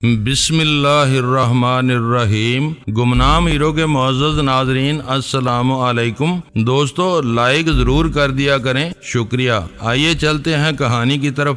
بسم اللہ الرحمن الرحیم۔ گمنام ہیرو کے معزز ناظرین السلام علیکم۔ دوستو لائک ضرور کر دیا کریں، شکریہ۔ آئیے چلتے ہیں کہانی کی طرف۔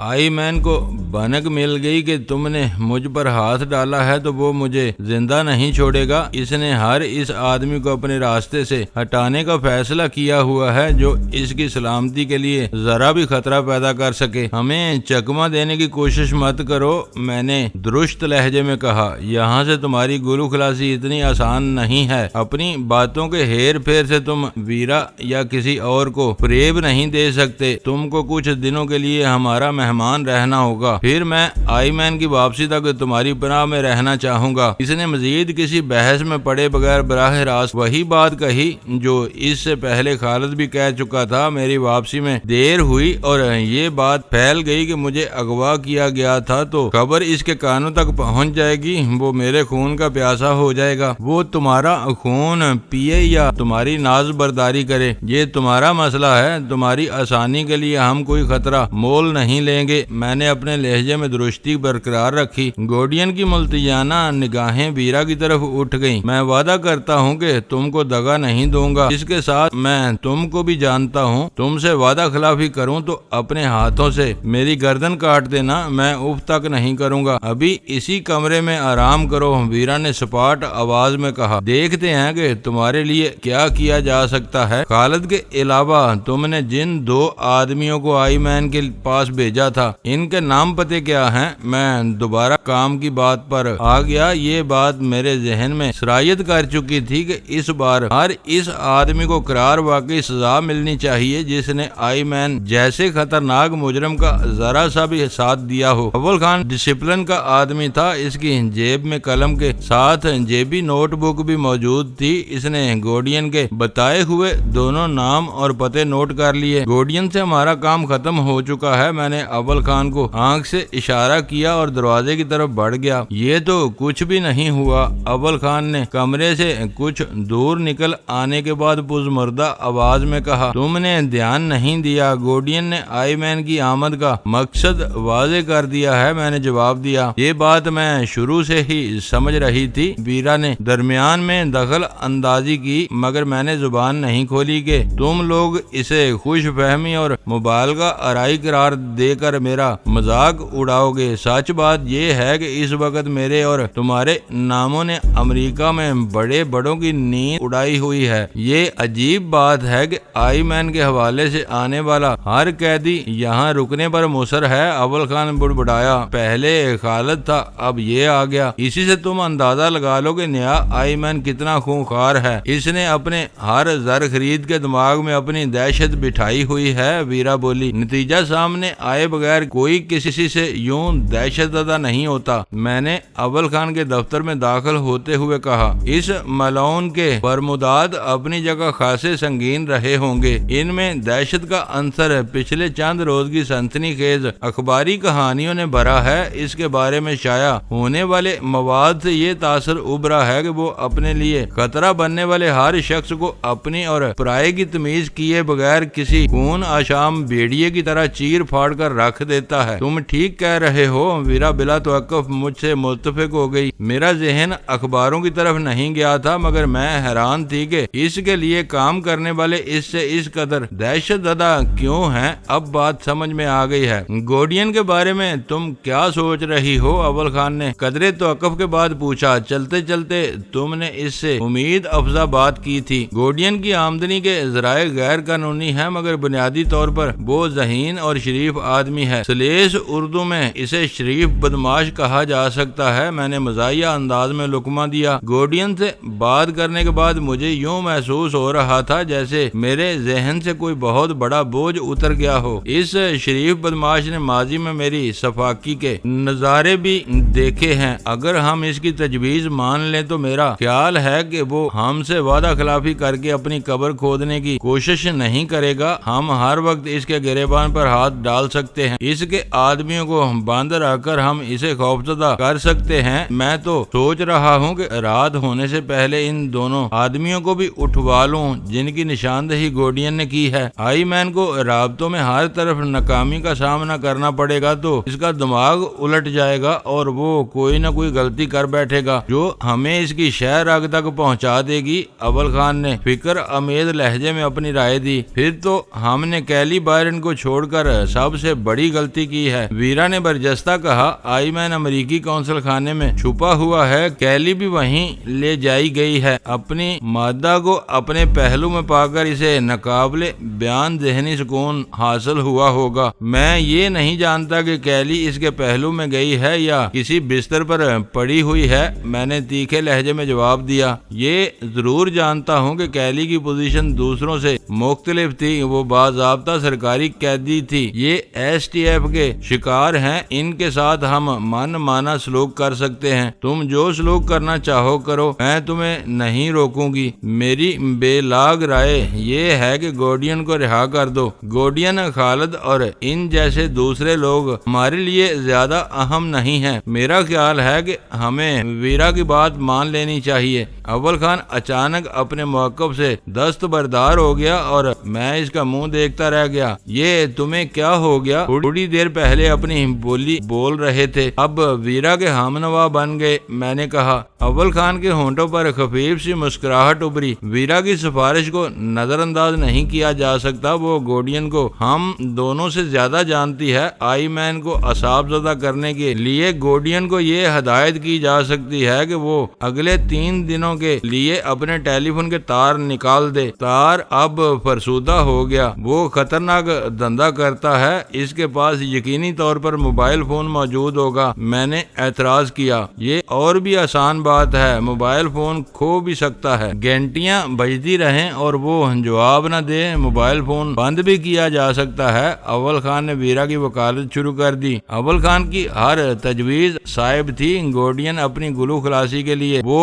آئی مین کو بھنک مل گئی کہ تم نے مجھ پر ہاتھ ڈالا ہے تو وہ مجھے زندہ نہیں چھوڑے گا۔ اس نے ہر اس آدمی کو اپنے راستے سے ہٹانے کا فیصلہ کیا ہوا ہے جو اس کی سلامتی کے لیے ذرا بھی خطرہ پیدا کر سکے۔ ہمیں چکمہ دینے کی کوشش مت کرو، میں نے درست لہجے میں کہا۔ یہاں سے تمہاری گلو خلاصی اتنی آسان نہیں ہے۔ اپنی باتوں کے ہیر پھیر سے تم ویرا یا کسی اور کو فریب نہیں دے سکتے۔ تم کو کچھ دنوں کے لیے ہمارا مہمان رہنا ہوگا، پھر میں آئی مین کی واپسی تک تمہاری پناہ میں رہنا چاہوں گا۔ اس نے مزید کسی بحث میں پڑے بغیر براہ راست وہی بات کہی جو اس سے پہلے خالد بھی کہہ چکا تھا۔ میری واپسی میں دیر ہوئی اور یہ بات پھیل گئی کہ مجھے اغوا کیا گیا تھا تو خبر اس کے کانوں تک پہنچ جائے گی۔ وہ میرے خون کا پیاسا ہو جائے گا۔ وہ تمہارا خون پیے یا تمہاری ناز برداری کرے، یہ تمہارا مسئلہ ہے۔ تمہاری آسانی کے لیے ہم کوئی خطرہ مول نہیں لیں گے۔ میں نے اپنے لہجے میں درستی برقرار رکھی۔ گورڈین کی ملتجانہ نگاہیں ویرا کی طرف اٹھ گئیں۔ میں وعدہ کرتا ہوں کہ تم کو دغا نہیں دوں گا، اس کے ساتھ میں تم کو بھی جانتا ہوں۔ تم سے وعدہ خلافی کروں تو اپنے ہاتھوں سے میری گردن کاٹ دینا، میں اف تک نہیں کروں گا۔ ابھی اسی کمرے میں آرام کرو، ویرا نے سپاٹ آواز میں کہا۔ دیکھتے ہیں کہ تمہارے لیے کیا کیا جا سکتا ہے۔ خالد کے علاوہ تم نے جن دو آدمیوں کو آئی مین کے پاس بھیجا تھا، ان کے نام پتے کیا ہیں؟ میں دوبارہ کام کی بات پر آ گیا۔ یہ بات میرے ذہن میں سرایت کر چکی تھی کہ اس بار ہر اس آدمی کو قرار واقعی سزا ملنی چاہیے جس نے آئی مین جیسے خطرناک مجرم کا ذرا سا بھی ساتھ دیا ہو۔ اول خان ڈسپلن کا آدمی تھا، اس کی جیب میں قلم کے ساتھ جیبی نوٹ بک بھی موجود تھی۔ اس نے گورڈین کے بتائے ہوئے دونوں نام اور پتے نوٹ کر لیے۔ گورڈین سے ہمارا کام ختم ہو چکا ہے۔ میں نے اول خان کو آنکھ سے اشارہ کیا اور دروازے کی طرف بڑھ گیا۔ یہ تو کچھ بھی نہیں ہوا، اول خان نے کمرے سے کچھ دور نکل آنے کے بعد پزمردہ آواز میں کہا۔ تم نے دھیان نہیں دیا، گورڈین نے آئی مین کی آمد کا مقصد واضح کر دیا ہے۔ میں نے جواب دیا۔ یہ بات میں شروع سے ہی سمجھ رہی تھی۔ ویرا نے درمیان میں دخل اندازی کی، مگر میں نے زبان نہیں کھولی کہ تم لوگ اسے خوش فہمی اور مبالغہ آرائی قرار دے کر میرا مذاق اڑاؤ گے۔ سچ بات یہ ہے کہ اس وقت میرے اور تمہارے ناموں نے امریکہ میں بڑے بڑوں کی نیند اڑائی ہوئی ہے۔ یہ عجیب بات ہے کہ آئی مین کے حوالے سے آنے والا ہر قیدی یہاں رکنے پر مصر ہے۔ اول خان بڑبڑایا۔ پہلے خالد تھا، اب یہ آ گیا۔ اسی سے تم اندازہ لگا لو کہ نیا آئی مین کتنا خونخوار ہے۔ اس نے اپنے ہر زر خرید کے دماغ میں اپنی دہشت بٹھائی ہوئی ہے۔ ویرا بولی۔ نتیجہ سامنے آئے بغیر کوئی کسی سے یوں دہشت زدہ نہیں ہوتا۔ میں نے اول خان کے دفتر میں داخل ہوتے ہوئے کہا۔ اس ملعون کے فرمودات اپنی جگہ خاصے سنگین رہے ہوں گے۔ ان میں دہشت کا عنصر پچھلے چند روز کی سنسنی خیز اخباری کہانیوں نے بھرا ہے۔ اس کے بارے میں شائع ہونے والے مواد سے یہ تاثر ابھرا ہے کہ وہ اپنے لیے خطرہ بننے والے ہر شخص کو اپنی اور پرائے کی تمیز کیے بغیر کسی خون آشام بھیڑیے کی طرح چیر پھاڑ کر رکھ دیتا ہے۔ تم ٹھیک کہہ رہے ہو۔ ویرا بلا توقف مجھ سے متفق ہو گئی۔ میرا ذہن اخباروں کی طرف نہیں گیا تھا، مگر میں حیران تھی کہ اس کے لیے کام کرنے والے اس سے اس قدر دہشت زدہ کیوں ہیں۔ اب بات سمجھ میں آ گئی ہے۔ گورڈین کے بارے میں تم کیا سوچ رہی ہو؟ اول خان نے قدرے توقف کے بعد پوچھا۔ چلتے چلتے تم نے اس سے امید افزا بات کی تھی۔ گورڈین کی آمدنی کے ذرائع غیر قانونی ہیں، مگر بنیادی طور پر وہ ذہین اور شریف آدمی ہے۔ سلیس اردو میں اسے شریف بدماش کہا جا سکتا ہے۔ میں نے مزاحیہ انداز میں لقمہ دیا۔ گورڈین سے بات کرنے کے بعد مجھے یوں محسوس ہو رہا تھا جیسے میرے ذہن سے کوئی بہت بڑا بوجھ اتر گیا ہو۔ اس شریف بدماش نے ماضی میں میری صفاقی کے نظارے بھی دیکھے ہیں۔ اگر ہم اس کی تجویز مان لیں تو میرا خیال ہے کہ وہ ہم سے وعدہ خلافی کر کے اپنی قبر کھودنے کی کوشش نہیں کرے گا۔ ہم ہر وقت اس کے گریبان پر ہاتھ ڈال سکتے سکتے ہیں، اس کے آدمیوں کو بند رکھ کر ہم اسے خوفزدہ کر سکتے ہیں۔ میں تو سوچ رہا ہوں کہ رات ہونے سے پہلے ان دونوں آدمیوں کو بھی اٹھوا لوں جن کی نشاندہی گورڈین نے کی ہے۔ آئی مین کو رابطوں میں ہر طرف ناکامی کا سامنا کرنا پڑے گا تو اس کا دماغ الٹ جائے گا اور وہ کوئی نہ کوئی غلطی کر بیٹھے گا جو ہمیں اس کی شہ رگ تک پہنچا دے گی۔ اول خان نے فکر امیز لہجے میں اپنی رائے دی۔ پھر تو ہم نے کیلی بائرن کو چھوڑ کر سب سے بڑی غلطی کی ہے، ویرا نے برجستہ کہا۔ آئی مین امریکی قونصل خانے میں چھپا ہوا ہے، کیلی بھی وہیں لے جائی گئی ہے۔ اپنی مادہ کو اپنے پہلو میں پا کر اسے ناقابل بیان ذہنی سکون حاصل ہوا ہوگا۔ میں یہ نہیں جانتا کہ کیلی اس کے پہلو میں گئی ہے یا کسی بستر پر پڑی ہوئی ہے، میں نے تیکھے لہجے میں جواب دیا۔ یہ ضرور جانتا ہوں کہ کیلی کی پوزیشن دوسروں سے مختلف تھی، وہ باضابطہ سرکاری قیدی تھی، یہ ایس ٹی ایف کے شکار ہیں، ان کے ساتھ ہم من مانا سلوک کر سکتے ہیں۔ تم جو سلوک کرنا چاہو کرو، میں تمہیں نہیں روکوں گی۔ میری بے لاگ رائے یہ ہے کہ گورڈین کو رہا کر دو۔ گورڈین، خالد اور ان جیسے دوسرے لوگ ہمارے لیے زیادہ اہم نہیں ہیں۔ میرا خیال ہے کہ ہمیں ویرا کی بات مان لینی چاہیے۔ اول خان اچانک اپنے موقف سے دستبردار ہو گیا اور میں اس کا منہ دیکھتا رہ گیا۔ یہ تمہیں کیا ہو گیا؟ تھوڑی دیر پہلے اپنی بولی بول رہے تھے، اب ویرا کے ہمنوا بن گئے، میں نے کہا۔ اول خان کے ہونٹوں پر خفیف سی مسکراہٹ ابھری۔ ویرا کی سفارش کو نظر انداز نہیں کیا جا سکتا، وہ گورڈین کو ہم دونوں سے زیادہ جانتی ہے۔ آئی مین کو اعصاب زدہ کرنے کے لیے گورڈین کو یہ ہدایت کی جا سکتی ہے کہ وہ اگلے 3 دنوں کے لیے اپنے ٹیلی فون کے تار نکال دے۔ تار اب فرسودہ ہو گیا، وہ خطرناک دھندا کرتا ہے، اس کے پاس یقینی طور پر موبائل فون موجود ہوگا۔ میں نے اعتراض کیا، یہ اور بھی آسان بات ہے، موبائل فون کھو بھی سکتا ہے، گھنٹیاں بجتی رہیں اور وہ جواب نہ دے، موبائل فون بند بھی کیا جا سکتا ہے۔ اول خان نے ویرا کی وکالت شروع کر دی۔ اول خان کی ہر تجویز صائب تھی، گورڈین اپنی گلو خلاصی کے لیے وہ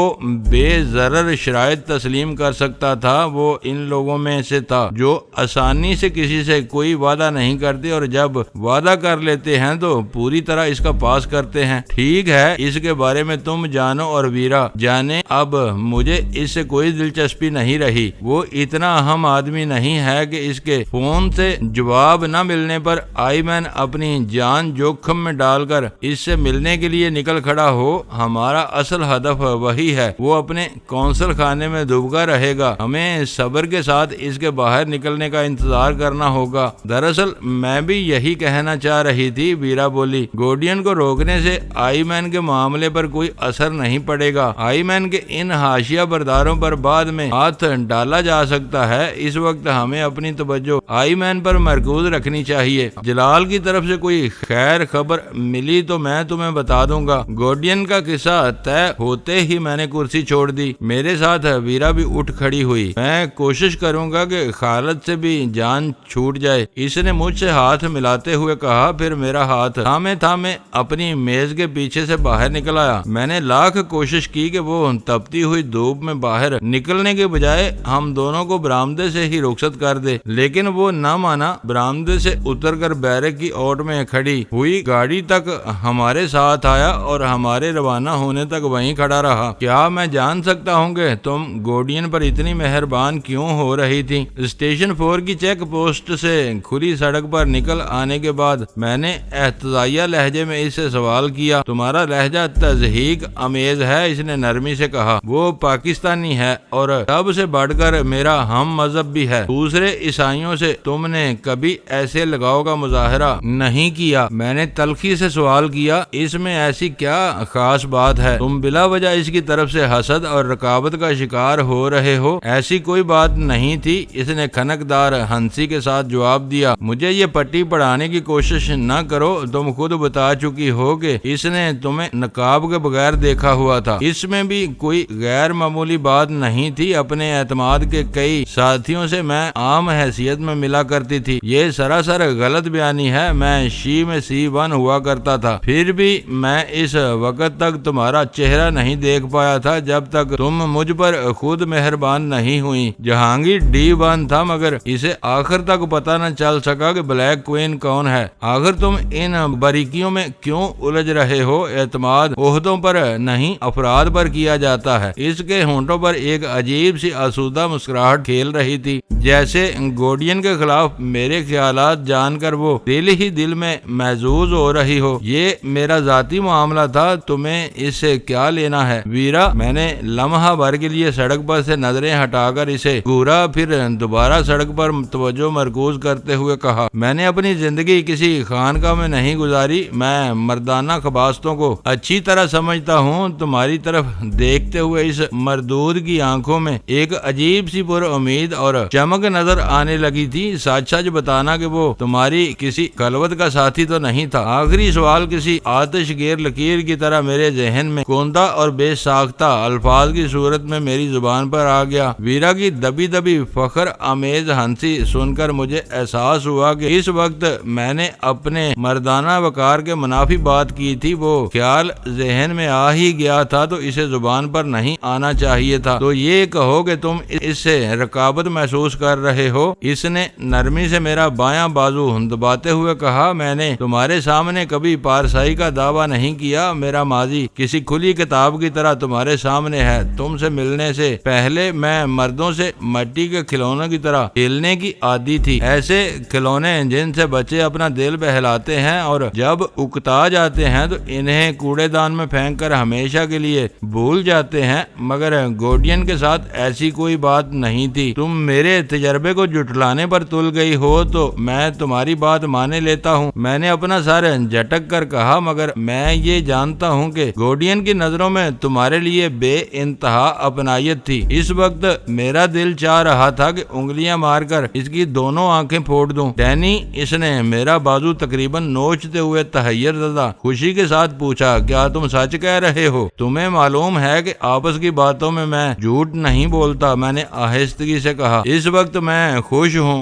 بے ضرر شرائط تسلیم کر سکتا تھا، وہ ان لوگوں میں سے تھا جو آسانی سے کسی سے کوئی وعدہ نہیں کرتے اور جب وعدہ کر لیتے ہیں تو پوری طرح اس کا پاس کرتے ہیں۔ ٹھیک ہے، اس کے بارے میں تم جانو اور ویرا جانے، اب مجھے اس سے کوئی دلچسپی نہیں رہی۔ وہ اتنا اہم آدمی نہیں ہے کہ اس کے فون سے جواب نہ ملنے پر آئی مین اپنی جان جوخم میں ڈال کر اس سے ملنے کے لیے نکل کھڑا ہو۔ ہمارا اصل ہدف وہی ہے، وہ اپنے قونصل خانے میں ڈوبا رہے گا، ہمیں صبر کے ساتھ اس کے باہر نکلنے کا انتظار کرنا ہوگا۔ دراصل میں بھی یہی کہنا چاہ رہی تھی، ویرا بولی۔ گورڈین کو روکنے سے آئی مین کے معاملے پر کوئی اثر نہیں پڑے گا، آئی مین کے ان حاشیہ برداروں پر بعد میں ہاتھ ڈالا جا سکتا ہے، اس وقت ہمیں اپنی توجہ آئی مین پر مرکوز رکھنی چاہیے۔ جلال کی طرف سے کوئی خیر خبر ملی تو میں تمہیں بتا دوں گا۔ گورڈین کا قصہ طے ہوتے ہی میں نے کرسی چھوڑ دی، میرے ساتھ ویرا بھی اٹھ کھڑی ہوئی۔ میں کوشش کروں گا کہ خالد سے بھی جان چھوٹ جائے، اس نے مجھ سے ہاتھ ملاتے ہوئے کہا، پھر میرا ہاتھ تھامے اپنی میز کے پیچھے سے باہر نکل آیا۔ میں نے لاکھ کوشش کی کہ وہ تپتی ہوئی دھوپ میں باہر نکلنے کے بجائے ہم دونوں کو برآمدے سے ہی رخصت کر دے، لیکن وہ نہ مانا۔ برآمدے سے اتر کر بیرک کی اوٹ میں کھڑی ہوئی گاڑی تک ہمارے ساتھ آیا اور ہمارے روانہ ہونے تک وہیں کھڑا رہا۔ کیا میں جان سکتا ہوں کہ تم گورڈین پر اتنی مہربان کیوں ہو رہی تھی؟ اسٹیشن 4 کی چیک پوسٹ سے کھلی سڑک پر نکل آنے کے بعد میں نے احتجاجیہ لہجے میں اس سے سوال کیا۔ تمہارا لہجہ تضحیک امیز ہے، اس نے نرمی سے کہا۔ وہ پاکستانی ہے اور سب سے بڑھ کر میرا ہم مذہب بھی ہے، دوسرے عیسائیوں سے تم نے کبھی ایسے لگاؤ کا مظاہرہ نہیں کیا۔ میں نے تلخی سے سوال کیا، اس میں ایسی کیا خاص بات ہے؟ تم بلا وجہ اس کی طرف سے حسد اور رقابت کا شکار ہو رہے ہو؟ ایسی کوئی بات نہیں تھی، اس نے کھنکدار ہنسی کے ساتھ جواب دیا۔ مجھے یہ پٹی پڑھانے کی کوشش نہ کرو، تم خود بتا چکی ہو کہ اس نے تمہیں نقاب کے بغیر دیکھا ہوا تھا۔ تھا۔ اس میں بھی کوئی غیر معمولی بات نہیں تھی، اپنے اعتماد کے کئی ساتھیوں سے میں عام حیثیت میں ملا کرتی تھی۔ یہ سراسر غلط بیانی ہے، میں شی میں C1 ہوا کرتا تھا، پھر بھی میں اس وقت تک تمہارا چہرہ نہیں دیکھ پایا تھا جب تک تم مجھ پر خود مہربان نہیں ہوئی۔ جہانگیر D1 تھا، مگر اسے آخر تک پتہ نہ چل سکا کہ بلیک کوئین کون ہے۔ آخر تم ان باریکیوں میں کیوں الجھ رہے ہو؟ اعتماد عہدوں پر نہیں افراد پر کیا جاتا ہے۔ اس کے ہونٹوں پر ایک عجیب سی آسودہ مسکراہٹ کھیل رہی تھی، جیسے گورڈین کے خلاف میرے خیالات جان کر وہ دل ہی دل میں محظوظ ہو رہی ہو۔ یہ میرا ذاتی معاملہ تھا، تمہیں اس سے کیا لینا ہے؟ ویرا، میں نے لمحہ بھر کے لیے سڑک پر سے نظریں ہٹا کر اسے گورا، پھر دوبارہ سڑک پر توجہ مرکوز کرتے ہوئے کہا، میں نے اپنی زندگی کسی خانقاہ میں نہیں گزاری، میں مردانہ خباستوں کو اچھی طرح سمجھتا ہوں۔ تمہاری طرف دیکھتے ہوئے اس مردود کی آنکھوں میں ایک عجیب سی پر امید اور چمک نظر آنے لگی تھی۔ سچ سچ بتانا کہ وہ تمہاری کسی خلوت کا ساتھی تو نہیں تھا؟ آخری سوال کسی آتش گیر لکیر کی طرح میرے ذہن میں کوندہ اور بے ساختہ الفاظ کی صورت میں میری زبان پر آ گیا۔ ویرا کی دبی دبی فخر آمیز ہنسی سن کر مجھے احساس ہوا کہ اس وقت میں نے اپنے مردانہ وقار کے منافی بات کی تھی۔ وہ خیال ذہن میں آ ہی گیا تھا تو اسے زبان پر نہیں آنا چاہیے تھا۔ تو یہ کہو کہ تم اس سے رقابت محسوس کر رہے ہو؟ اس نے نرمی سے میرا بایاں بازو دباتے ہوئے کہا، میں نے تمہارے سامنے کبھی پارسائی کا دعویٰ نہیں کیا۔ میرا ماضی کسی کھلی کتاب کی طرح تمہارے سامنے ہے۔ تم سے ملنے سے پہلے میں مردوں سے مٹی کے کھلونوں کی طرح کھیلنے کی عادی تھی، ایسے کھلونے جن سے بچے اپنا دل بہلاتے ہیں اور جب اکتا جاتے ہیں تو انہیں کوڑے دان میں پھینک کر ہمیشہ کے لیے بھول جاتے ہیں۔ مگر گورڈین کے ساتھ ایسی کوئی بات نہیں تھی۔ تم میرے تجربے کو جھٹلانے پر تل گئی ہو تو میں تمہاری بات مانے لیتا ہوں۔ میں نے اپنا سر جھٹک کر کہا، مگر میں یہ جانتا ہوں کہ گورڈین کی نظروں میں تمہارے لیے بے انتہا اپنائیت تھی۔ اس وقت میرا دل چاہ رہا تھا کہ انگلیاں مار کر اس کی دونوں آنکھیں پھوڑ دوں۔ ڈینی، اس نے میرا بازو تقریباً نوچتے ہوئے تحیر زدہ خوشی کے ساتھ پوچھا، کیا تم سچ کہہ رہے ہو؟ تمہیں معلوم ہے کہ آپس کی باتوں میں جھوٹ نہیں بولتا، میں نے آہستگی سے کہا۔ اس وقت میں خوش ہوں،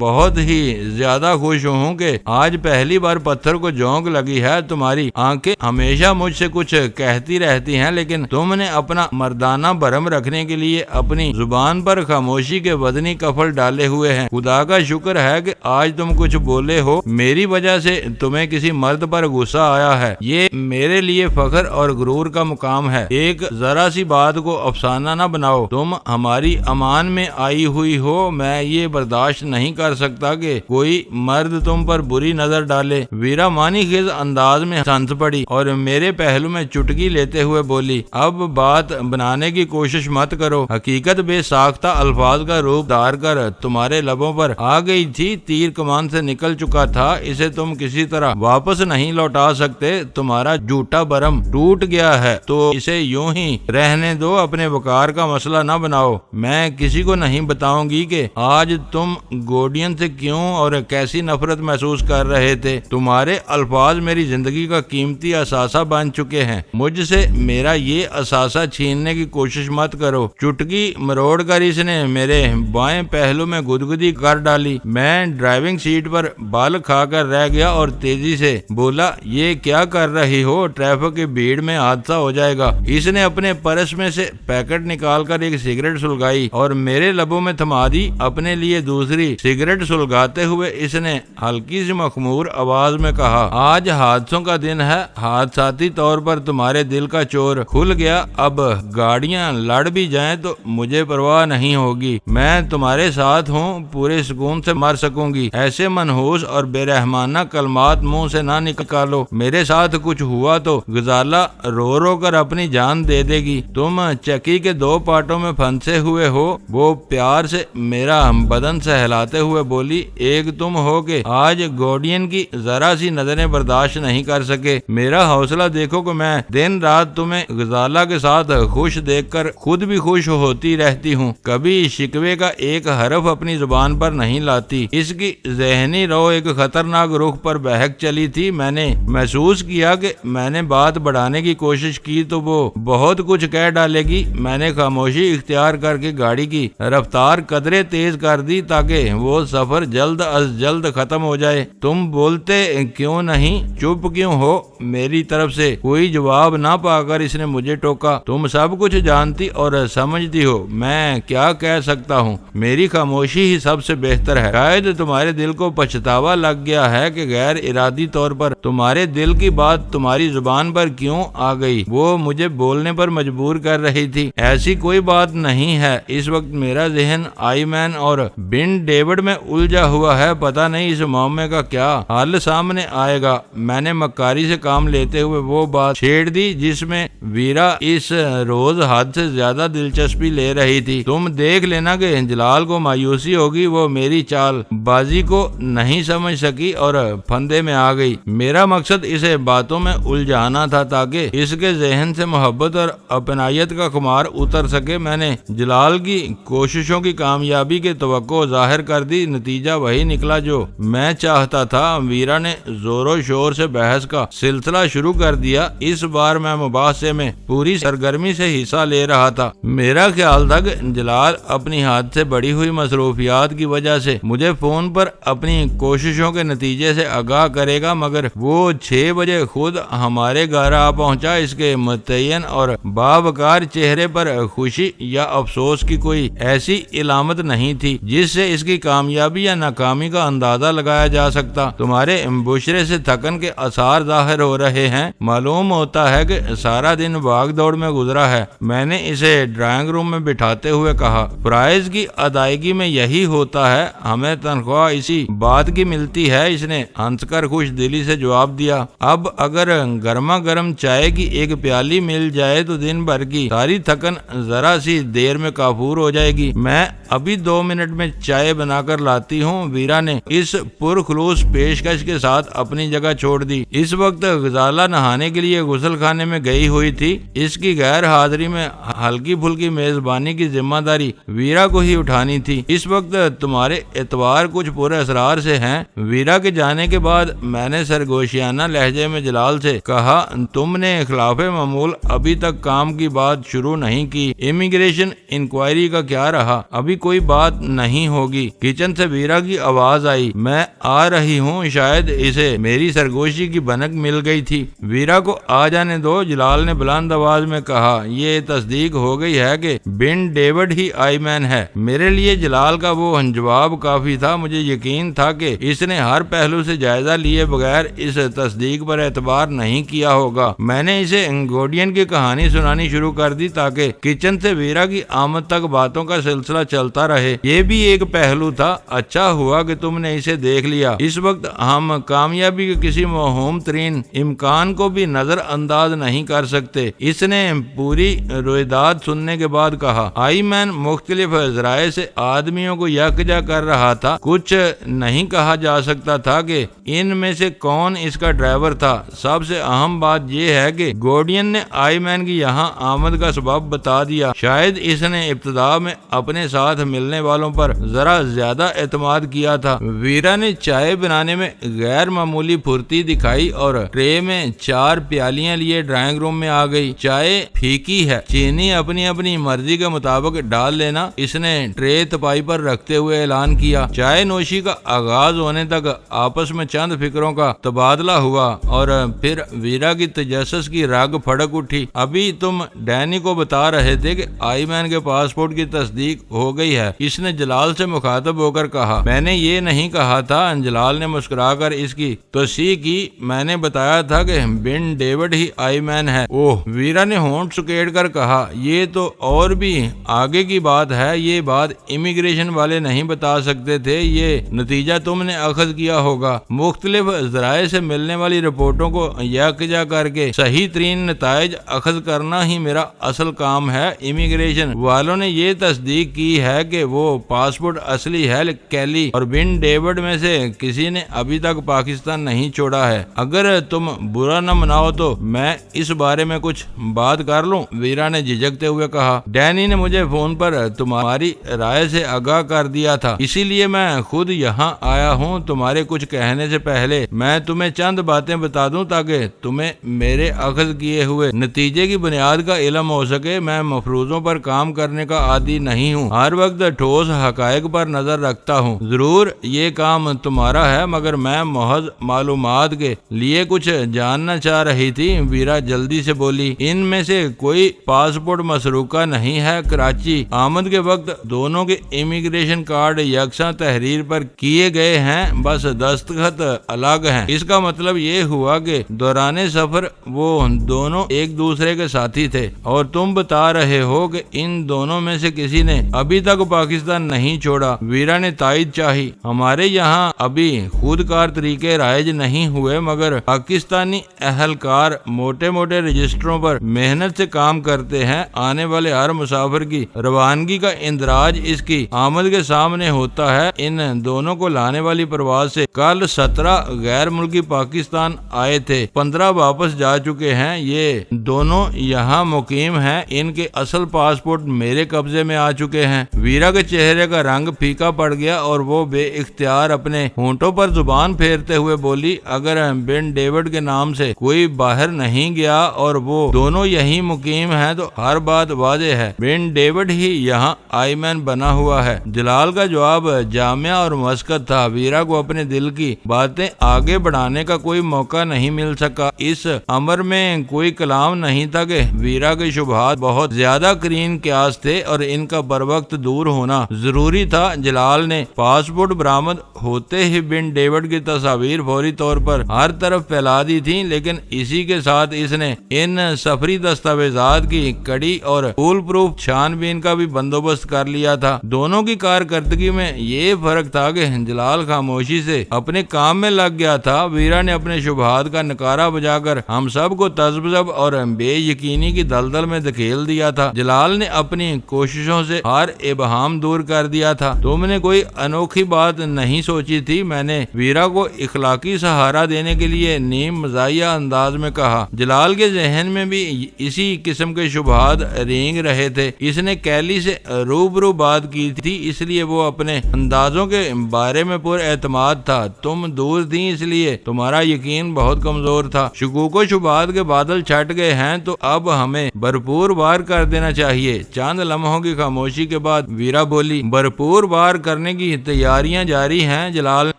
بہت ہی زیادہ خوش ہوں کہ آج پہلی بار پتھر کو جھونک لگی ہے۔ تمہاری آنکھیں ہمیشہ مجھ سے کچھ کہتی رہتی ہیں، لیکن تم نے اپنا مردانہ برہم رکھنے کے لیے اپنی زبان پر خاموشی کے وزنی کفل ڈالے ہوئے ہیں۔ خدا کا شکر ہے کہ آج تم کچھ بولے ہو، میری وجہ سے تمہیں کسی مرد پر غصہ آیا ہے۔ یہ میرے لیے فخر اور غرور کا مقام ہے۔ ایک ذرا سی بات کو افسانہ نہ بناؤ، تم ہماری امان میں آئی ہوئی ہو، میں یہ برداشت نہیں کر سکتا کہ کوئی مرد تم پر بری نظر ڈالے۔ ویرا مانی خیز انداز میں ہنس پڑی اور میرے پہلو میں چٹکی لیتے ہوئے بولی، اب بات بنانے کی کوشش مت کرو، حقیقت بے ساختہ الفاظ کا روپ دھار کر تمہارے لبوں پر آ گئی تھی، تیر کمان سے نکل چکا تھا، اسے تم کسی طرح واپس نہیں لوٹا سکتے۔ تمہارا جھوٹا برہم ٹوٹ گیا ہے تو اسے یوں ہی رہنے دو، اپنے وقار کا مسئلہ نہ بناؤ۔ میں کسی کو نہیں بتاؤں گی کہ آج تم گورڈین سے کیوں اور کیسی نفرت محسوس کر رہے تھے۔ تمہارے الفاظ میری زندگی کا قیمتی اثاثہ بن چکے ہیں، مجھ سے میرا یہ اثاثہ چھیننے کی کوشش مت کرو۔ چٹکی مروڑ کر اس نے میرے بائیں پہلو میں گدگدی کر ڈالی۔ میں ڈرائیونگ سیٹ پر بال کھا کر رہ گیا اور تیزی سے بولا، یہ کیا کر رہی ہو؟ ٹریفک کی بھیڑ میں حادثہ ہو جائے گا۔ اس نے اپنے پرس میں سے پیکٹ نکال کر ایک سگریٹ سلگائی اور میرے لبوں میں تھما دی۔ اپنے لیے دوسری سگریٹ سلگاتے ہوئے اس نے ہلکی سی مخمور آواز میں کہا، آج حادثوں کا دن ہے، حادثاتی طور پر تمہارے دل کا چور کھل گیا، اب گاڑیاں لڑ بھی جائیں تو مجھے پرواہ نہیں ہوگی، میں تمہارے ساتھ ہوں، پورے سکون سے مر سکوں گی۔ ایسے منحوس اور بے رحمانہ کلمات منہ سے نہ نکالو، میرے ساتھ کچھ ہوا تو غزالہ رو رو کر اپنی جان دے دے گی۔ تم چکی کے دو پارٹوں میں پھنسے ہوئے ہو، وہ پیار سے میرا بدن سہلاتے ہوئے بولی، ایک تم ہو کہ آج گورڈین کی ذرا سی نظریں برداشت نہیں کر سکے۔ میرا حوصلہ دیکھو کہ میں دن رات تمہیں غزالہ کے ساتھ خوش دیکھ کر خود بھی خوش ہوتی رہتی ہوں، کبھی شکوے کا ایک حرف اپنی زبان پر نہیں لاتی۔ اس کی ذہنی رو ایک خطرناک رخ پر بہک چلی تھی۔ میں نے محسوس کیا کہ میں نے بات بڑھانے کی کوشش کی تو وہ بہت کچھ کہہ ڈالے گی۔ میں نے خاموشی اختیار کر کے گاڑی کی رفتار قدرے تیز کر دی تاکہ وہ سفر جلد از جلد ختم ہو جائے۔ تم بولتے کیوں نہیں؟ چپ کیوں ہو؟ میری طرف سے کوئی جواب نہ پا کر اس نے مجھے ٹوکا۔ تم سب کچھ جانتی اور سمجھتی ہو، میں کیا کہہ سکتا ہوں؟ میری خاموشی ہی سب سے بہتر ہے۔ شاید تمہارے دل کو پچھتاوا لگ گیا ہے کہ غیر ارادی طور پر تمہارے دل کی بات تمہاری زبان پر کیوں آ گئی، وہ مجھے بولنے پر مجبور کر رہی تھی۔ ایسی کوئی بات نہیں ہے۔ اس وقت میرا ذہن آئی مین اور بن ڈیوڈ میں الجھا ہوا ہے۔ پتہ نہیں اس معاملے کا کیا حل سامنے آئے گا۔ میں نے مکاری سے کام لیتے ہوئے وہ بات چھیڑ دی جس میں ویرا اس روز حد سے زیادہ دلچسپی لے رہی تھی۔ تم دیکھ لینا کہ جلال کو مایوسی ہوگی، وہ میری چال بازی کو نہیں سمجھ سکی اور پھندے میں آ گئی۔ میرا مقصد اسے باتوں میں الجھانا تھا تاکہ اس کے ذہن سے محبت اور اپنائیت کا خمار اتر سکے۔ میں نے جلال کی کوششوں کی کامیابی کی توقع ظاہر کر دی۔ نتیجہ وہی نکلا جو میں چاہتا تھا۔ ویرا نے زور و شور سے بحث کا سلسلہ شروع کر دیا۔ اس بار میں مباحثے میں پوری سرگرمی سے حصہ لے رہا تھا۔ میرا خیال تھا کہ جلال اپنی حد سے بڑھی ہوئی مصروفیات کی وجہ سے مجھے فون پر اپنی کوششوں کے نتیجے سے آگاہ کرے گا، مگر وہ 6 بجے خود ہمارے گھر آ پہنچا۔ اس کے متعین اور باوقار چہرے پر خوشی یا افسوس کی کوئی ایسی علامت نہیں تھی جس سے اس کی کامیابی یا ناکامی کا اندازہ لگایا جا سکتا۔ تمہارے بشرے سے تھکن کے آثار ظاہر ہو رہے ہیں۔ معلوم ہوتا ہے کہ سارا دن بھاگ دوڑ میں گزرا ہے۔ میں نے اسے ڈرائنگ روم میں بٹھاتے ہوئے کہا، فرائض کی ادائیگی میں یہی ہوتا ہے، ہمیں تنخواہ اسی بات کی ملتی ہے۔ اس نے ہنس کر خوش دلی سے جواب دیا، اب اگر گرما گرم چائے کی ایک پیالی مل جائے تو دن بھر کی ساری تھکن ذرا سی دیر میں کافور ہو جائے گی۔ میں ابھی 2 منٹ میں چائے بنا کر لاتی ہوں۔ ویرا نے اس پرخلوص پیشکش کے ساتھ اپنی جگہ چھوڑ دی۔ اس وقت غزالہ نہانے کے لیے غسل خانے میں گئی ہوئی تھی۔ اس کی غیر حاضری میں ہلکی پھلکی میزبانی کی ذمہ داری ویرا کو ہی اٹھانی تھی۔ اس وقت تمہارے اعتبار کچھ پورے اسرار سے ہیں۔ ویرا کے جانے کے بعد میں نے سرگوشیانہ لہجے میں جلال سے کہا، تم نے خلاف معمول ابھی تک کام کی بات شروع نہیں کی۔ امیگریشن انکوائری کا کیا رہا؟ ابھی کوئی بات نہیں ہوگی۔ کچن سے ویرا کی آواز آئی، میں آ رہی ہوں۔ شاید اسے میری سرگوشی کی بھنک مل گئی تھی۔ ویرا کو آ جانے دو، جلال نے بلند آواز میں کہا۔ یہ تصدیق ہو گئی ہے کہ بن ڈیوڈ ہی آئی مین ہے۔ میرے لیے جلال کا وہ جواب کافی تھا۔ مجھے یقین تھا کہ اس نے ہر پہلو سے جائزہ لیے بغیر اس تصدیق پر اعتبار نہیں کیا ہوگا۔ میں نے اسے گوڈین کی کہانی سنانی شروع کر دی تاکہ کچن سے ویرا کی آمد تک باتوں کا سلسلہ چلتا رہے۔ یہ بھی ایک پہلو تھا۔ اچھا ہوا کہ تم نے اسے دیکھ لیا۔ اس وقت ہم کامیابی کے کسی موہوم ترین امکان کو بھی نظر انداز نہیں کر سکتے۔ اس نے پوری رویداد سننے کے بعد کہا، آئی مین مختلف ذرائع سے آدمیوں کو یکجا کر رہا تھا۔ کچھ نہیں کہا جا سکتا تھا کہ ان میں سے کون اس کا ڈرائیور تھا۔ سب سے اہم بات یہ ہے کہ گوڈین نے آئی مین کی یہاں آمد کا سبب بتا دیا۔ شاید اس نے ابتدا میں اپنے ساتھ ملنے والوں پر ذرا زیادہ اعتماد کیا تھا۔ ویرا نے چائے بنانے میں غیر معمولی پھرتی دکھائی اور ٹرے میں 4 پیالیاں لیے ڈرائنگ روم میں آ گئی۔ چائے پھیکی ہے، چینی اپنی اپنی مرضی کے مطابق ڈال لینا، اس نے ٹرے تپائی پر رکھتے ہوئے اعلان کیا۔ چائے نوشی کا آغاز ہونے تک آپس میں چند فکروں کا تبادلہ ہوا اور پھر ویرا کی تجسس کی رگ پھڑک اٹھی۔ ابھی تم ڈینی کو بتا رہے تھے کہ آئی مین کے پاسپورٹ کی تصدیق ہو گئی ہے، اس نے جلال سے مخاطب ہو کر کہا۔ میں نے یہ نہیں کہا تھا، جلال نے مسکرا کر اس کی تصحیح کی، میں نے بتایا تھا کہ بن ڈیوڈ ہی آئی مین ہے۔ اوہ، ویرا نے ہونٹ سکیڑ کر کہا، یہ تو اور بھی آگے کی بات ہے۔ یہ بات امیگریشن والے نہیں بتا سکتے تھے، یہ نتیجہ تم نے اخذ کیا ہوگا۔ مختلف ذرائع سے ملنے والی رپورٹوں کو یکجا کر کے صحیح ترین نتائج اخذ کرنا ہی میرا اصل کام ہے۔ امیگریشن والوں نے یہ تصدیق کی ہے کہ وہ پاسپورٹ اصلی ہے، کیلی اور بن ڈیوڈ میں سے کسی نے ابھی تک پاکستان نہیں چھوڑا ہے۔ اگر تم برا نہ مناؤ تو میں اس بارے میں کچھ بات کر لوں، ویرا نے جھجکتے ہوئے کہا۔ ڈینی نے مجھے فون پر تمہاری رائے سے آگاہ کر دیا تھا، اسی لیے میں خود یہاں آیا ہوں۔ تمہارے کچھ کہنے سے پہلے میں تمہیں چند باتیں بتا دوں تاکہ تمہیں میرے اخذ کیے کیے ہوئے نتیجے کی بنیاد کا علم ہو سکے۔ میں مفروضوں پر کام کرنے کا عادی نہیں ہوں، ہر وقت ٹھوس حقائق پر نظر رکھتا ہوں۔ ضرور یہ کام تمہارا ہے، مگر میں محض معلومات کے لیے کچھ جاننا چاہ رہی تھی۔ ویرا جلدی سے بولی، ان میں سے کوئی پاسپورٹ مسروقہ نہیں ہے۔ کراچی آمد کے وقت دونوں کے امیگریشن کارڈ یکساں تحریر پر کیے گئے ہیں، بس دستخط الگ ہیں۔ اس کا مطلب یہ ہوا کہ دوران سفر وہ دونوں ایک دوسرے کے ساتھی تھے، اور تم بتا رہے ہو کہ ان دونوں میں سے کسی نے ابھی تک پاکستان نہیں چھوڑا۔ ویرا نے تائید چاہی۔ ہمارے یہاں ابھی خودکار طریقے رائج نہیں ہوئے، مگر پاکستانی اہلکار موٹے موٹے رجسٹروں پر محنت سے کام کرتے ہیں۔ آنے والے ہر مسافر کی روانگی کا اندراج اس کی آمد کے سامنے ہوتا ہے۔ ان دونوں کو لانے والی پرواز سے کل 17 غیر ملکی پاکستان آئے تھے، 15 واپس جا چکے ہیں۔ یہ دونوں یہاں مقیم ہیں، ان کے اصل پاسپورٹ میرے قبضے میں آ چکے ہیں۔ ویرا کے چہرے کا رنگ پھیکا پڑ گیا اور وہ بے اختیار اپنے ہونٹوں پر زبان پھیرتے ہوئے بولی، اگر بن ڈیوڈ کے نام سے کوئی باہر نہیں گیا اور وہ دونوں یہیں مقیم ہیں تو ہر بات واضح ہے، بن ڈیوڈ ہی یہاں آئی مین بنا ہوا ہے۔ جلال کا جواب جامع اور مسکت تھا۔ ویرا کو اپنے دل کی باتیں آگے بڑھانے کا کوئی موقع نہیں مل سکا۔ اس امر میں کوئی کلام نہیں تھا کہ ویرا کے شبہات بہت زیادہ قرین قیاس تھے اور ان کا بروقت دور ہونا ضروری تھا۔ جلال نے پاسپورٹ برآمد ہوتے ہی بن ڈیوڈ کی تصاویر فوری طور پر ہر طرف پھیلا دی تھی، لیکن اسی کے ساتھ اس نے ان سفری دستاویزات کی کڑی اور فول پروف چھان بین کا بھی بندوبست کر لیا تھا۔ دونوں کی کارکردگی میں یہ فرق تھا کہ جلال خاموشی سے اپنے کام میں لگ گیا تھا، ویرا نے اپنے شبہات کا نکارہ بجا کر ہم سب کو تذبذب اور بے یقینی کی دلدل میں دھکیل دیا تھا۔ جلال نے اپنی کوششوں سے ہر ابہام دور کر دیا تھا۔ تم نے کوئی انوکھی بات نہیں سوچی تھی، میں نے ویرا کو اخلاقی سہارا دینے کے لیے نیم مزاحیہ انداز میں کہا۔ جلال کے ذہن میں بھی اسی قسم کے شبہات رینگ رہے تھے۔ اس نے کیلی سے روبرو بات کی تھی، اس لیے وہ اپنے اندازوں کے بارے میں پر اعتماد تھا۔ تم دور تھی اس لیے تمہارا یقین بہت کمزور تھا۔ شکوک و شبہات کے بادل چھٹ گئے ہیں تو اب ہمیں بھرپور وار کر دینا چاہیے۔ چند لمحوں کی خاموشی کے بعد ویرا بولی، بھرپور وار کرنے کی تیاریاں جاری ہیں۔ جلال نے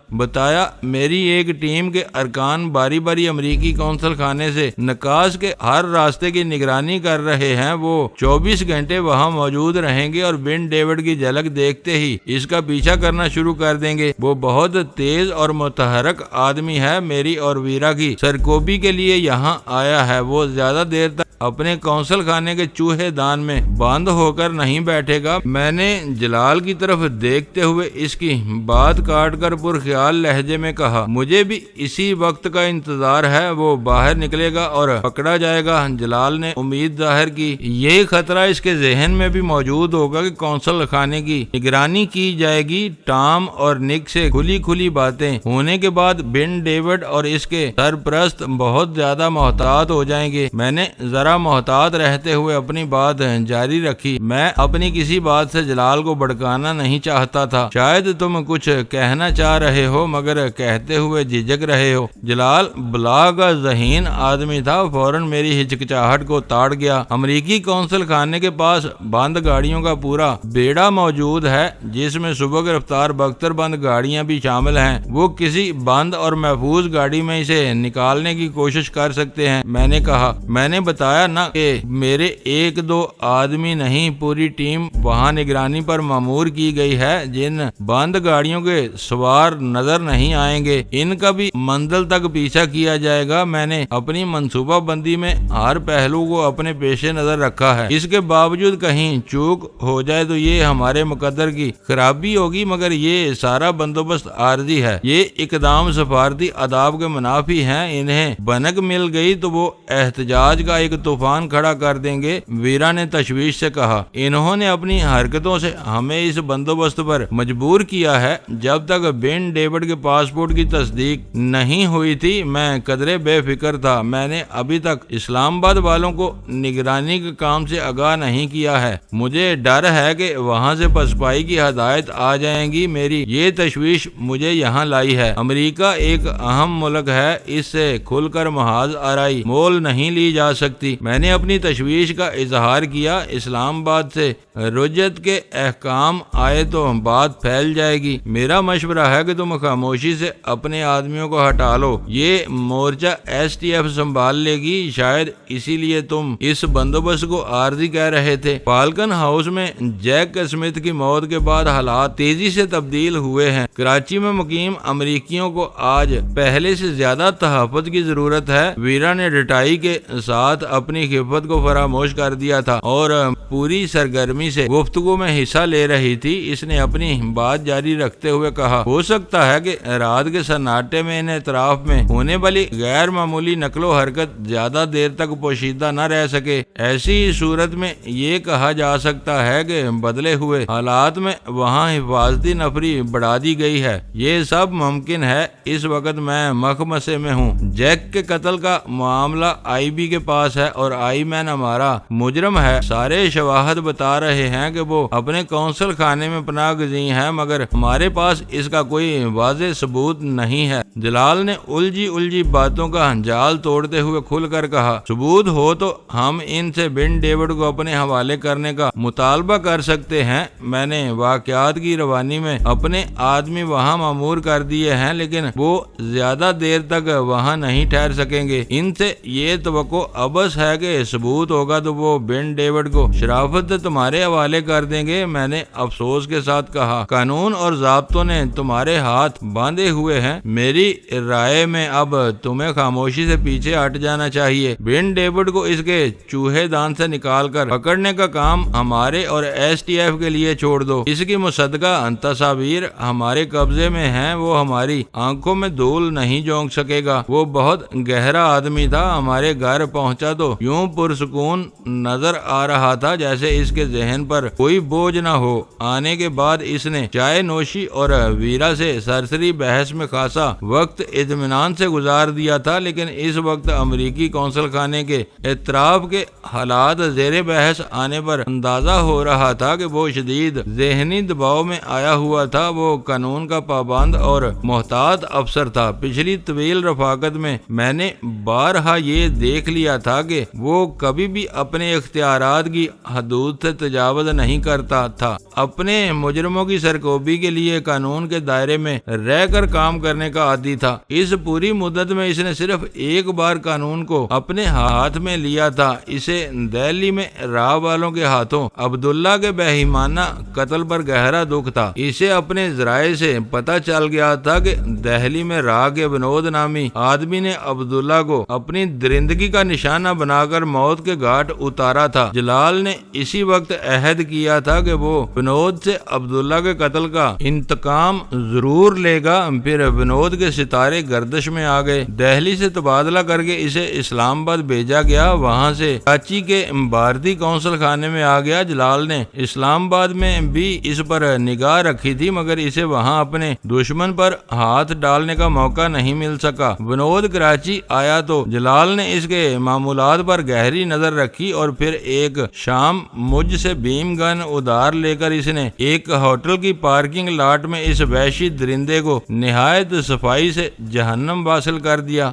بتایا، میری ایک ٹیم کے ارکان باری باری امریکی قونصل خانے سے نکاس کے ہر راستے کی نگرانی کر رہے ہیں۔ وہ 24 گھنٹے وہاں موجود رہیں گے اور بن ڈیوڈ کی جھلک دیکھتے ہی اس کا پیچھا کرنا شروع کر دیں گے۔ وہ بہت تیز اور متحرک آدمی ہے، میری اور ویرا کی سرکوبی کے لیے یہاں آیا ہے۔ وہ زیادہ دیر تک اپنے قونصل خانے کے چوہے دان میں بند ہو کر نہیں بیٹھے گا۔ میں نے جلال کی طرف دیکھتے ہوئے اس کی بات کاٹ کر پرخیال لہجے میں کہا، مجھے بھی اسی وقت کا انتظار ہے، وہ باہر نکلے گا اور پکڑا جائے گا۔ جلال نے امید ظاہر کی، یہ خطرہ اس کے ذہن میں بھی موجود ہوگا کہ قونصل خانے کی نگرانی کی جائے گی۔ ٹام اور نک سے کھلی کھلی باتیں ہونے کے بعد بن ڈیوڈ اور اس کے سرپرست بہت زیادہ محتاط ہو جائیں گے۔ میں نے ذرا محتاط رہتے ہوئے اپنی بات جاری رکھی، میں اپنی کسی بات سے جلال کو بھڑکانا نہیں چاہتا تھا۔ شاید تم کچھ کہنا چاہ رہے ہو مگر کہتے ہوئے جھجک رہے ہو۔ جلال بلا کا ذہین آدمی تھا، فوراً میری ہچکچاہٹ کو تاڑ گیا۔ امریکی قونصل خانے کے پاس بند گاڑیوں کا پورا بیڑا موجود ہے، جس میں صبح کی رفتار بختر بند گاڑیاں بھی شامل ہیں۔ وہ کسی بند اور محفوظ گاڑی میں اسے نکالنے کی کوشش کر سکتے ہیں۔ میں نے کہا، میں نے بتایا نا کہ میرے ایک دو آدمی نہیں، پوری ٹیم وہاں نگرانی پر مامور کی گئی ہے۔ جن بند گاڑیوں کے سوار نظر نہیں آئیں گے ان کا بھی منزل تک پیچھا کیا جائے گا۔ میں نے اپنی منصوبہ بندی میں ہر پہلو کو اپنے پیش نظر رکھا ہے، اس کے باوجود کہیں چوک ہو جائے تو یہ ہمارے مقدر کی خرابی ہوگی، مگر یہ سارا بندوبست عارضی ہے۔ یہ اقدام سفارتی آداب کے منافی ہیں، انہیں بنک مل گئی تو وہ احتجاج کا ایک طوفان کھڑا کر دیں گے۔ ویرا نے تشویش سے کہا، انہوں نے اپنی حرکتوں سے ہمیں اس بندوبست پر مجبور کیا ہے۔ جب تک بن ڈیوڈ کے پاسپورٹ کی تصدیق نہیں ہوئی تھی میں قدرے بے فکر تھا۔ میں نے ابھی تک اسلام آباد والوں کو نگرانی کے کام سے آگاہ نہیں کیا ہے۔ مجھے ڈر ہے کہ وہاں سے پسپائی کی ہدایت آ جائیں گی۔ میری یہ تشویش مجھے یہاں لائی ہے۔ امریکہ ایک اہم ملک ہے، اس سے کھل کر محاذ آرائی مول نہیں لی جا سکتی۔ دی۔ میں نے اپنی تشویش کا اظہار کیا، اسلام آباد سے رجعت کے احکام آئے تو بات پھیل جائے گی۔ میرا مشورہ ہے کہ تم خاموشی سے اپنے آدمیوں کو ہٹا لو، یہ مورچہ ایس ٹی ایف سنبھال لے گی، شاید اسی لیے تم اس بندوبست کو عارضی کہہ رہے تھے۔ فالکن ہاؤس میں جیک اسمتھ کی موت کے بعد حالات تیزی سے تبدیل ہوئے ہیں۔ کراچی میں مقیم امریکیوں کو آج پہلے سے زیادہ تحفظ کی ضرورت ہے۔ ویرا نے ڈٹائی کے ساتھ اپنی خفت کو فراموش کر دیا تھا اور پوری سرگرمی سے گفتگو میں حصہ لے رہی تھی۔ اس نے اپنی بات جاری رکھتے ہوئے کہا، ہو سکتا ہے کہ رات کے سناٹے میں ان اطراف میں ہونے والی غیر معمولی نقل و حرکت زیادہ دیر تک پوشیدہ نہ رہ سکے۔ ایسی صورت میں یہ کہا جا سکتا ہے کہ بدلے ہوئے حالات میں وہاں حفاظتی نفری بڑھا دی گئی ہے۔ یہ سب ممکن ہے۔ اس وقت میں مخمصے میں ہوں۔ جیک کے قتل کا معاملہ آئی بی کے پاس ہے اور آئی مین ہمارا مجرم ہے۔ سارے شواہد بتا رہے ہیں کہ وہ اپنے قونصل خانے میں پناہ گزین ہے، مگر ہمارے پاس اس کا کوئی واضح ثبوت نہیں ہے۔ جلال نے الجھی باتوں کا جال توڑتے ہوئے کھل کر کہا، ثبوت ہو تو ہم ان سے بن ڈیوڈ کو اپنے حوالے کرنے کا مطالبہ کر سکتے ہیں۔ میں نے واقعات کی روانی میں اپنے آدمی وہاں مامور کر دیے ہیں، لیکن وہ زیادہ دیر تک وہاں نہیں ٹھہر سکیں گے۔ ان سے یہ توقع ابس ہے کہ ثبوت ہوگا تو وہ بن ڈیوڈ کو شرافت تمہارے حوالے کر دیں گے۔ میں نے افسوس کے ساتھ کہا، قانون اور ضابطوں نے تمہارے ہاتھ باندھے ہوئے ہیں۔ میری رائے میں اب تمہیں خاموشی سے پیچھے ہٹ جانا چاہیے۔ بن ڈیوڈ کو اس کے چوہے دان سے نکال کر پکڑنے کا کام ہمارے اور ایس ٹی ایف کے لیے چھوڑ دو۔ اس کی مصدقہ تصاویر ہمارے قبضے میں ہیں، وہ ہماری آنکھوں میں دھول نہیں جھونک سکے گا۔ وہ بہت گہرا آدمی تھا، ہمارے گھر پہنچا تو یوں پرسکون نظر آ رہا تھا جیسے اس کے ذہن پر کوئی بوجھ نہ ہو۔ آنے کے بعد اس نے چائے نوشی اور ویرا سے سرسری بحث میں خاصا وقت اطمینان سے گزار دیا تھا، لیکن اس وقت امریکی قونصل خانے کے اطراف کے حالات زیر بحث آنے پر اندازہ ہو رہا تھا کہ وہ شدید ذہنی دباؤ میں آیا ہوا تھا۔ وہ قانون کا پابند اور محتاط افسر تھا۔ پچھلی طویل رفاقت میں نے بارہا یہ دیکھ لیا تھا کہ وہ کبھی بھی اپنے اختیارات کی حدود سے تجاوز نہیں کرتا تھا۔ اپنے مجرموں کی سرکوبی کے لیے قانون کے دائرے میں رہ کر کام کرنے کا عادی تھا۔ اس پوری مدت میں اس نے صرف ایک بار قانون کو اپنے ہاتھ میں لیا تھا۔ اسے دہلی میں راہ والوں کے ہاتھوں عبداللہ کے بے ایمانہ قتل پر گہرا دکھ تھا۔ اسے اپنے ذرائع سے پتہ چل گیا تھا کہ دہلی میں راہ کے ونود نامی آدمی نے عبداللہ کو اپنی درندگی کا نشانہ بنا کر موت کے گھاٹ اتارا تھا۔ جلال نے اسی وقت عہد کیا تھا کہ وہ ونود سے عبداللہ کے قتل کا انتقام ضرور لے گا۔ پھر ونود کے ستارے گردش میں آ گئے۔ دہلی سے تبادلہ کر کے اسے اسلام آباد بھیجا گیا، وہاں سے کراچی کے بھارتی قونصل خانے میں آ گیا۔ جلال نے اسلام آباد میں بھی اس پر نگاہ رکھی تھی، مگر اسے وہاں اپنے دشمن پر ہاتھ ڈالنے کا موقع نہیں مل سکا۔ ونود کراچی آیا تو جلال نے اس کے معمولات پر گہری نظر رکھی اور پھر ایک شام مجھ سے بیم گن ادھار لے کر اس نے ایک ہوٹل کی پارکنگ لاٹ میں اس وحشی درندے کو نہایت صفائی سے جہنم واصل کر دیا۔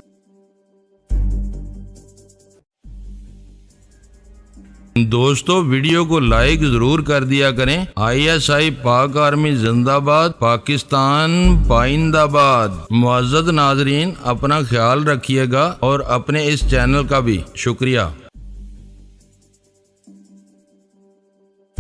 دوستو ویڈیو کو لائک ضرور کر دیا کریں۔ ISI پاک آرمی زندہ باد، پاکستان پائندہ باد۔ معزز ناظرین، اپنا خیال رکھیے گا اور اپنے اس چینل کا بھی شکریہ۔